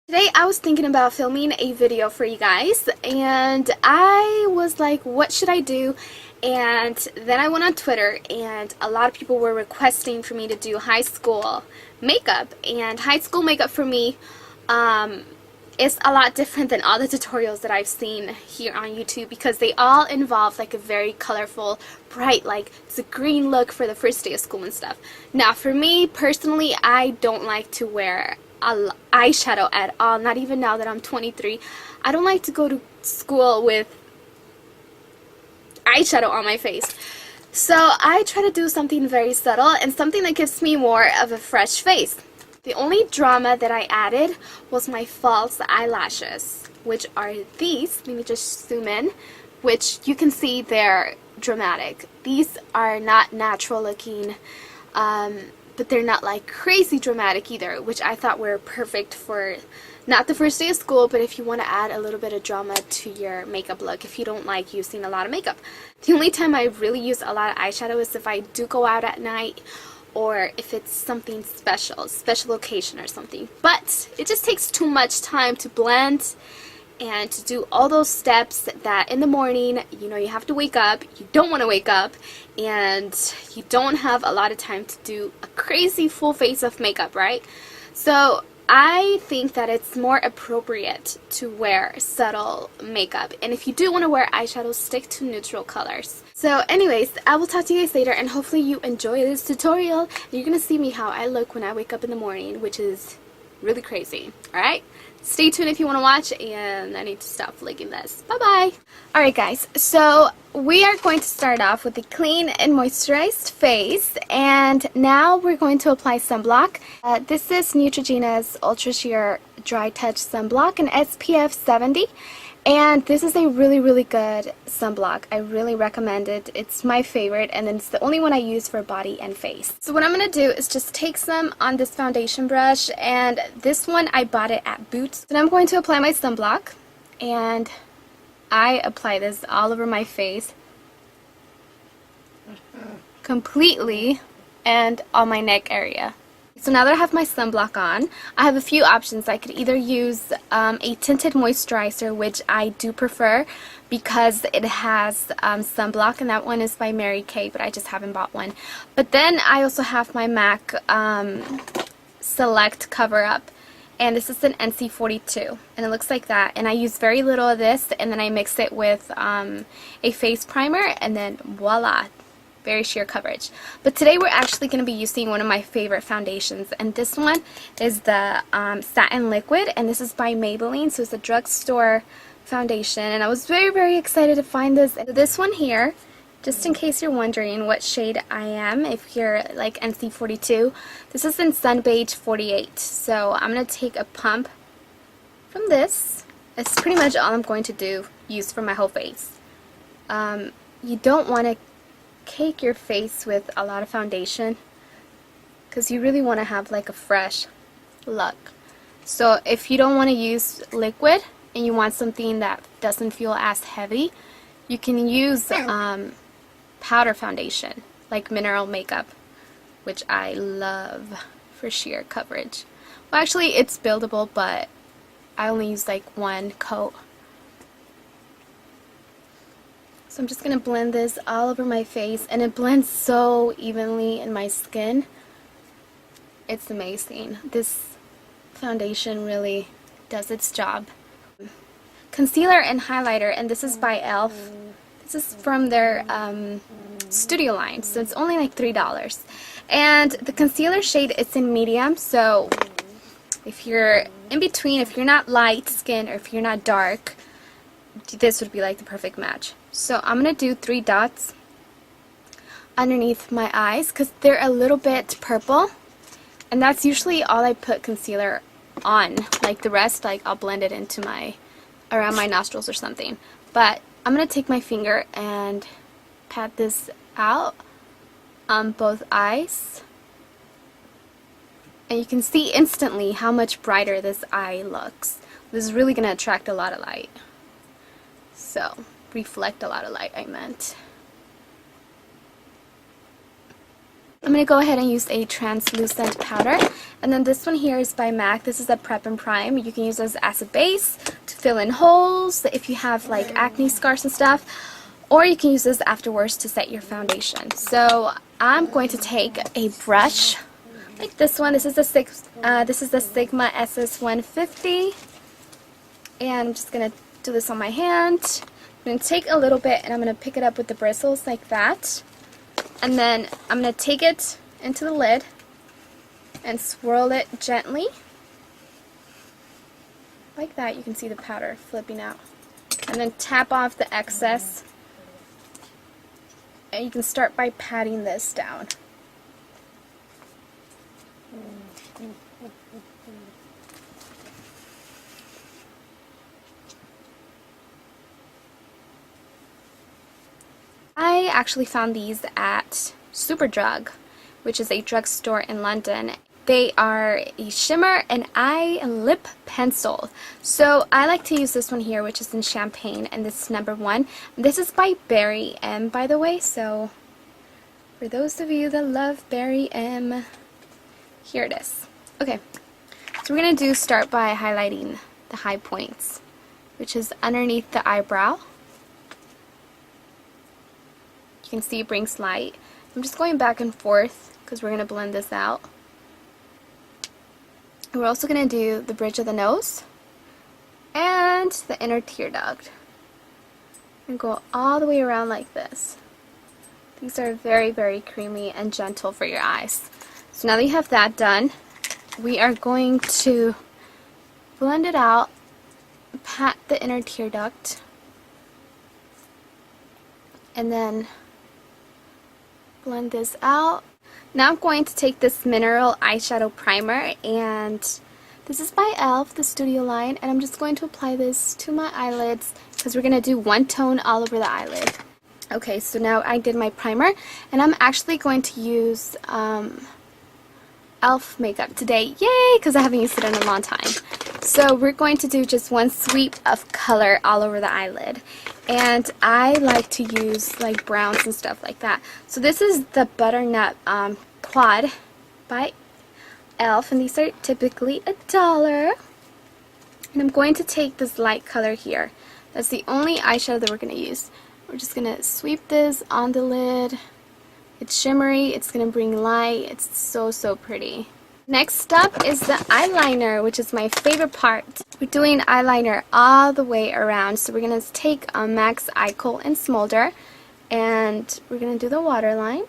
Today I was thinking about filming a video for you guys, and I was like, what should I do? And then I went on Twitter, and a lot of people were requesting for me to do high school makeup. And high school makeup for me is a lot different than all the tutorials that I've seen here on YouTube, because they all involve like a very colorful, bright, like it's a green look for the first day of school and stuff. Now for me personally, I don't like to wear eyeshadow at all, not even now that I'm 23. I don't like to go to school with eyeshadow on my face. So I try to do something very subtle and something that gives me more of a fresh face. The only drama that I added was my false eyelashes, which are these. Let me just zoom in, which you can see they're dramatic. These are not natural looking, but they're not like crazy dramatic either, which I thought were perfect for not the first day of school, but if you want to add a little bit of drama to your makeup look, if you don't like using a lot of makeup. The only time I really use a lot of eyeshadow is if I do go out at night, or if it's something special occasion or something. But it just takes too much time to blend and to do all those steps that in the morning, you know, you have to wake up, you don't want to wake up, and you don't have a lot of time to do a crazy full face of makeup, right? So I think that it's more appropriate to wear subtle makeup, and if you do want to wear eyeshadow, stick to neutral colors. So anyways, I will talk to you guys later, and hopefully you enjoy this tutorial. You're gonna see me how I look when I wake up in the morning, which is really crazy. Alright? Stay tuned if you want to watch, and I need to stop flicking this. Bye-bye! Alright guys, so we are going to start off with a clean and moisturized face, and now we're going to apply sunblock. This is Neutrogena's Ultra Sheer Dry Touch Sunblock in SPF 70. And this is a really good sunblock. I really recommend it. It's my favorite, and then it's the only one I use for body and face. So what I'm going to do is just take some on this foundation brush, and this one I bought it at Boots. Then I'm going to apply my sunblock, and I apply this all over my face completely and on my neck area. So now that I have my sunblock on, I have a few options. I could either use a tinted moisturizer, which I do prefer because it has sunblock, and that one is by Mary Kay, but I just haven't bought one. But then I also have my MAC Select Cover Up, and this is an NC42, and it looks like that. And I use very little of this, and then I mix it with a face primer, and then voila! Very sheer coverage. But today we're actually going to be using one of my favorite foundations, and this one is the Satin Liquid, and this is by Maybelline, so it's a drugstore foundation, and I was very excited to find this. And this one here, just in case you're wondering what shade I am, if you're like NC42, this is in Sun Beige 48. So I'm going to take a pump from this. It's pretty much all I'm going to use for my whole face. You don't want to cake your face with a lot of foundation, because you really want to have like a fresh look. So if you don't want to use liquid and you want something that doesn't feel as heavy, you can use powder foundation like Mineral Makeup, which I love for sheer coverage. Well, actually it's buildable, but I only use like one coat. So I'm just going to blend this all over my face, and it blends so evenly in my skin. It's amazing. This foundation really does its job. Concealer and highlighter, and this is by e.l.f. This is from their studio line, so it's only like $3. And the concealer shade is in medium, so if you're in between, if you're not light skin or if you're not dark, this would be like the perfect match. So I'm going to do 3 dots underneath my eyes because they're a little bit purple, and that's usually all I put concealer on. Like the rest, like I'll blend it into around my nostrils or something. But I'm going to take my finger and pat this out on both eyes, and you can see instantly how much brighter this eye looks. This is really going to attract a lot of light. So, reflect a lot of light, I meant. I'm going to go ahead and use a translucent powder. And then this one here is by MAC. This is a Prep and Prime. You can use this as a base to fill in holes if you have like acne scars and stuff. Or you can use this afterwards to set your foundation. So I'm going to take a brush like this one. This is the Sigma SS150. And I'm just going to do this on my hand. I'm going to take a little bit and I'm going to pick it up with the bristles like that. And then I'm going to take it into the lid and swirl it gently. Like that. You can see the powder flipping out. And then tap off the excess. And you can start by patting this down. I actually found these at Superdrug, which is a drugstore in London. They are a shimmer and eye and lip pencil. So I like to use this one here, which is in champagne, and this is number 1. This is by Barry M, by the way, so for those of you that love Barry M, here it is. Okay, so we're going to start by highlighting the high points, which is underneath the eyebrow. You can see it brings light. I'm just going back and forth because we're going to blend this out. And we're also going to do the bridge of the nose and the inner tear duct. And go all the way around like this. These are very, very creamy and gentle for your eyes. So now that you have that done, we are going to blend it out, pat the inner tear duct, and then blend this out. Now I'm going to take this mineral eyeshadow primer, and this is by e.l.f., the Studio line, and I'm just going to apply this to my eyelids because we're going to do one tone all over the eyelid. Okay, so now I did my primer, and I'm actually going to use e.l.f. makeup today. Yay! Because I haven't used it in a long time. So we're going to do just one sweep of color all over the eyelid. And I like to use like browns and stuff like that. So this is the Butternut Quad by e.l.f. and these are typically $1. And I'm going to take this light color here. That's the only eyeshadow that we're going to use. We're just going to sweep this on the lid. It's shimmery, it's going to bring light, it's so, so pretty. Next up is the eyeliner, which is my favorite part. We're doing eyeliner all the way around, so we're going to take MAC's Eye Kohl and Smolder, and we're going to do the waterline.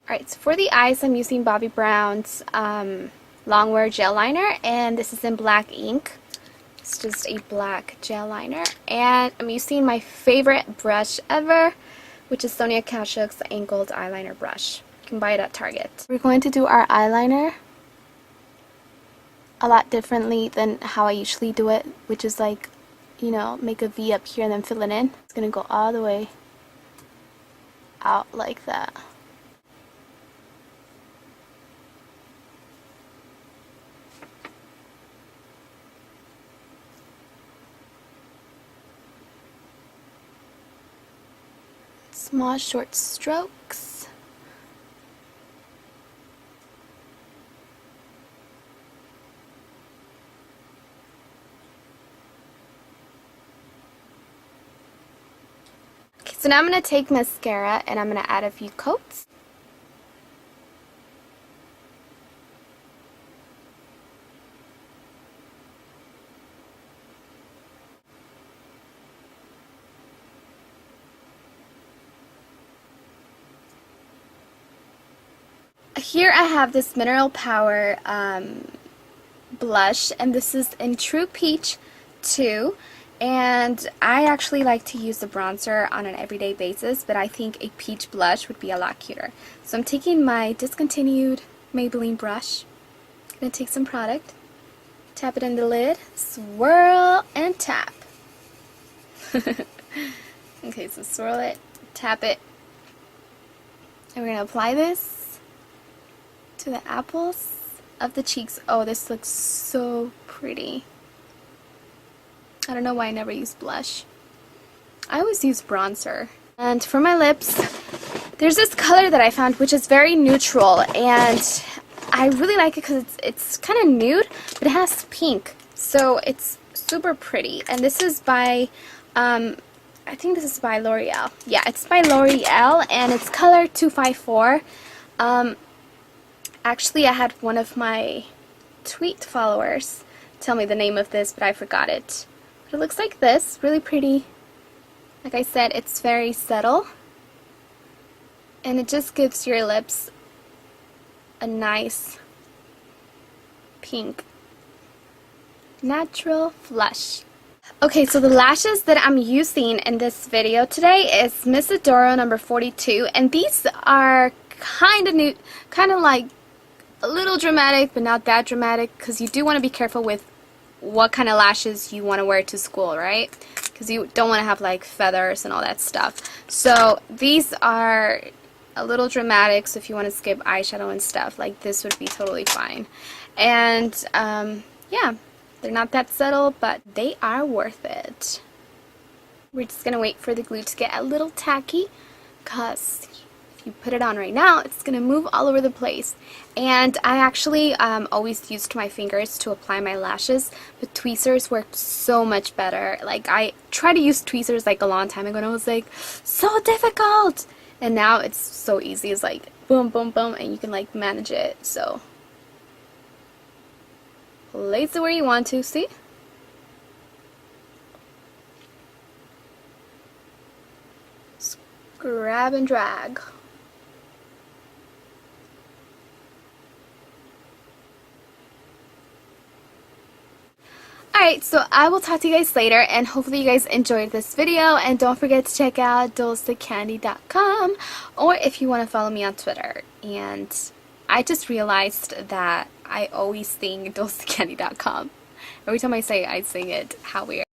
Alright, so for the eyes, I'm using Bobbi Brown's Longwear Gel Liner, and this is in black ink. It's just a black gel liner. And I'm using my favorite brush ever, which is Sonia Kashuk's Angled Eyeliner Brush. You can buy it at Target. We're going to do our eyeliner a lot differently than how I usually do it, which is like, you know, make a V up here and then fill it in. It's going to go all the way out like that. Small short strokes. Okay, so now I'm going to take mascara and I'm going to add a few coats. Here I have this Mineral Power blush, and this is in True Peach 2, and I actually like to use the bronzer on an everyday basis, but I think a peach blush would be a lot cuter. So I'm taking my discontinued Maybelline brush, I'm going to take some product, tap it in the lid, swirl, and tap. Okay, so swirl it, tap it, and we're going to apply this to the apples of the cheeks. Oh, this looks so pretty. I don't know why I never use blush. I always use bronzer. And for my lips, there's this color that I found which is very neutral, and I really like it because it's kind of nude, but it has pink, so it's super pretty. And this is by, I think this is by L'Oreal. Yeah, it's by L'Oreal, and it's color 254. Actually, I had one of my tweet followers tell me the name of this, but I forgot it. But it looks like this, really pretty. Like I said, it's very subtle, and it just gives your lips a nice pink natural flush. Okay, so the lashes that I'm using in this video today is Miss Adoro number 42, and these are kind of new, kind of like a little dramatic, but not that dramatic, because you do want to be careful with what kind of lashes you want to wear to school, right? Because you don't want to have like feathers and all that stuff. So these are a little dramatic, so if you want to skip eyeshadow and stuff, like this would be totally fine. And yeah, they're not that subtle, but they are worth it. We're just going to wait for the glue to get a little tacky, because if you put it on right now, it's going to move all over the place. And I actually always used my fingers to apply my lashes, but tweezers work so much better. Like, I tried to use tweezers like a long time ago, and I was like, so difficult! And now it's so easy. It's like boom, boom, boom, and you can like manage it. So place it where you want to, see? Just grab and drag. Alright, so I will talk to you guys later, and hopefully you guys enjoyed this video, and don't forget to check out dulcecandy.com, or if you want to follow me on Twitter. And I just realized that I always sing dulcecandy.com. Every time I say it, I sing it. How weird.